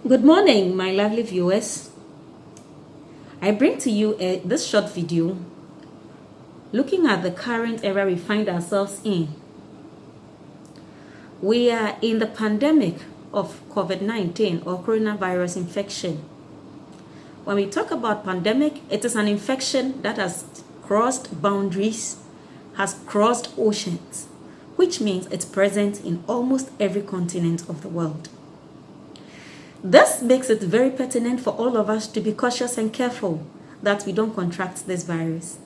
Good morning, my lovely viewers. I bring to you this short video looking at the current era we find ourselves in. We are in the pandemic of COVID-19 or coronavirus infection. When we talk about pandemic, it is an infection that has crossed boundaries, has crossed oceans, which means it's present in almost every continent of the world. This makes it very pertinent for all of us to be cautious and careful that we don't contract this virus.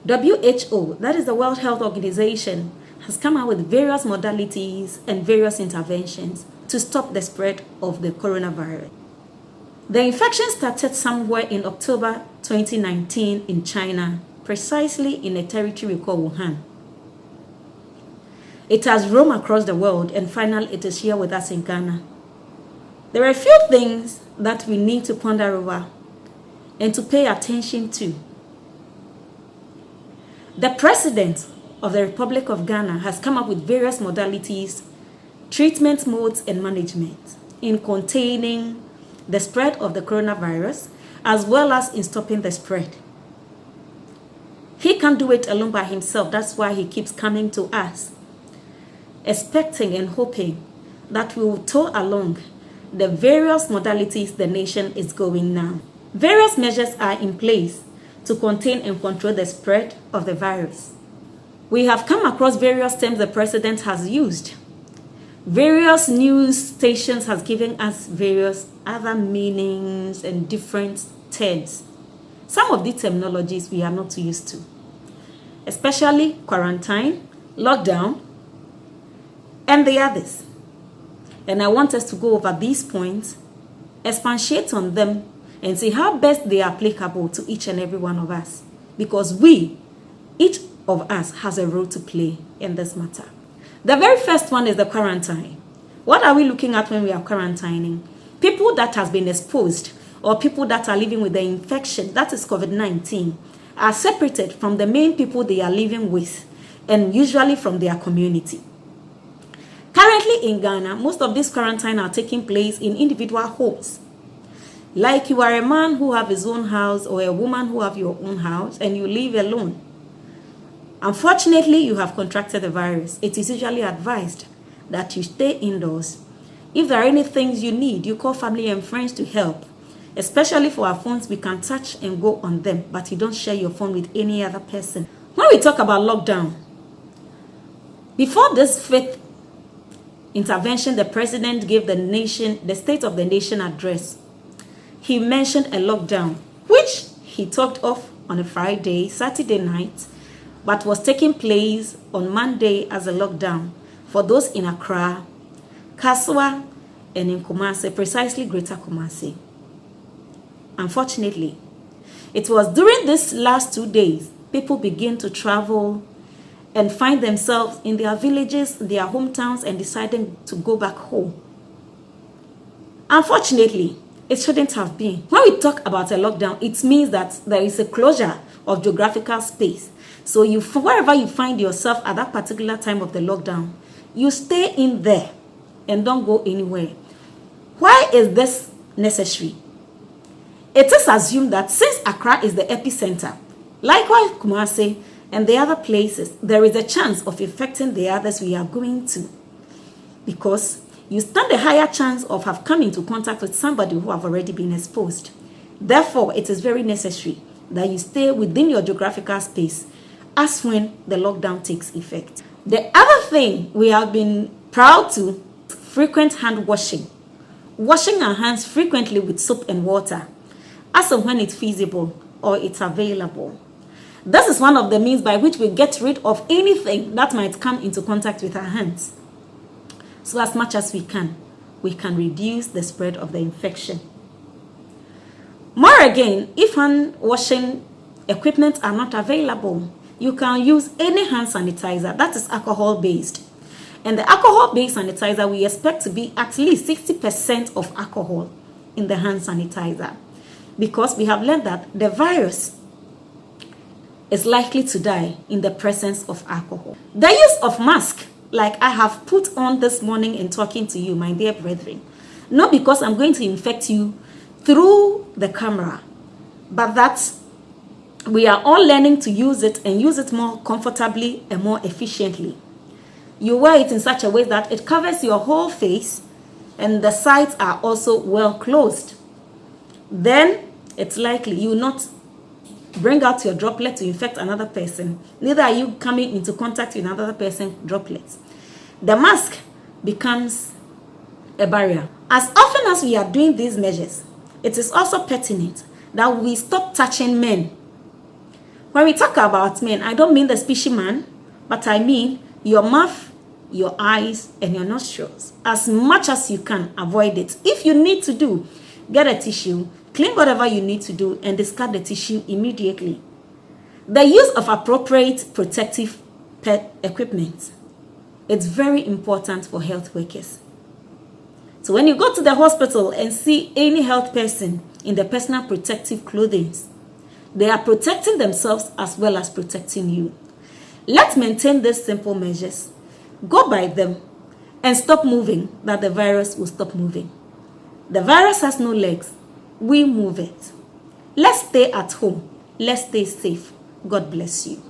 WHO, that is the World Health Organization, has come out with various modalities and various interventions to stop the spread of the coronavirus. The infection started somewhere in October 2019 in China, precisely in a territory called Wuhan. It has roamed across the world and finally it is here with us in Ghana. There are a few things that we need to ponder over and to pay attention to. The President of the Republic of Ghana has come up with various modalities, treatment modes and management in containing the spread of the coronavirus as well as in stopping the spread. He can't do it alone by himself. That's why he keeps coming to us, expecting and hoping that we will tow along the various modalities the nation is going now. Various measures are in place to contain and control the spread of the virus. We have come across various terms the president has used. Various news stations has given us various other meanings and different terms. Some of these terminologies we are not used to, especially quarantine, lockdown, and the others. And I want us to go over these points, expatiate on them, and see how best they are applicable to each and every one of us. Because each of us has a role to play in this matter. The very first one is the quarantine. What are we looking at when we are quarantining? People that has been exposed or people that are living with the infection, that is COVID-19, are separated from the main people they are living with and usually from their community. Currently in Ghana, most of these quarantine are taking place in individual homes. Like you are a man who have his own house or a woman who have your own house and you live alone. Unfortunately, you have contracted the virus. It is usually advised that you stay indoors. If there are any things you need, you call family and friends to help. Especially for our phones, we can touch and go on them, but you don't share your phone with any other person. When we talk about lockdown, before this fifth intervention, the president gave the State of the Nation address. He mentioned a lockdown, which he talked of on a Saturday night, but was taking place on Monday as a lockdown for those in Accra, Kaswa, and in Kumasi, precisely Greater Kumasi. Unfortunately, it was during these last 2 days, people began to travel and find themselves in their villages, their hometowns, and deciding to go back home. Unfortunately, it shouldn't have been. When we talk about a lockdown, it means that there is a closure of geographical space. So wherever you find yourself at that particular time of the lockdown, you stay in there and don't go anywhere. Why is this necessary? It is assumed that since Accra is the epicenter, likewise Kumasi and the other places, there is a chance of infecting the others we are going to. Because you stand a higher chance of have come into contact with somebody who have already been exposed. Therefore, it is very necessary that you stay within your geographical space as when the lockdown takes effect. The other thing we have been proud to, frequent hand washing. Washing our hands frequently with soap and water, as and when it's feasible or it's available. This is one of the means by which we get rid of anything that might come into contact with our hands. So as much as we can reduce the spread of the infection. More again, if hand washing equipment are not available, you can use any hand sanitizer that is alcohol based. And the alcohol based sanitizer, we expect to be at least 60% of alcohol in the hand sanitizer. Because we have learned that the virus is likely to die in the presence of alcohol. The use of mask, like I have put on this morning in talking to you, my dear brethren, Not because I'm going to infect you through the camera, but that we are all learning to use it and use it more comfortably and more efficiently. You wear it in such a way that it covers your whole face and the sides are also well closed. Then it's likely you will not bring out your droplet to infect another person. Neither are you coming into contact with another person's droplets. The mask becomes a barrier. As often as we are doing these measures, it is also pertinent that we stop touching men. When we talk about men, I don't mean the species man, but I mean your mouth, your eyes, and your nostrils. As much as you can, avoid it. If you need to do, get a tissue, clean whatever you need to do, and discard the tissue immediately. The use of appropriate protective equipment. It's very important for health workers. So when you go to the hospital and see any health person in the personal protective clothing, they are protecting themselves as well as protecting you. Let's maintain these simple measures. Go by them and stop moving, that the virus will stop moving. The virus has no legs. We move it. Let's stay at home. Let's stay safe. God bless you.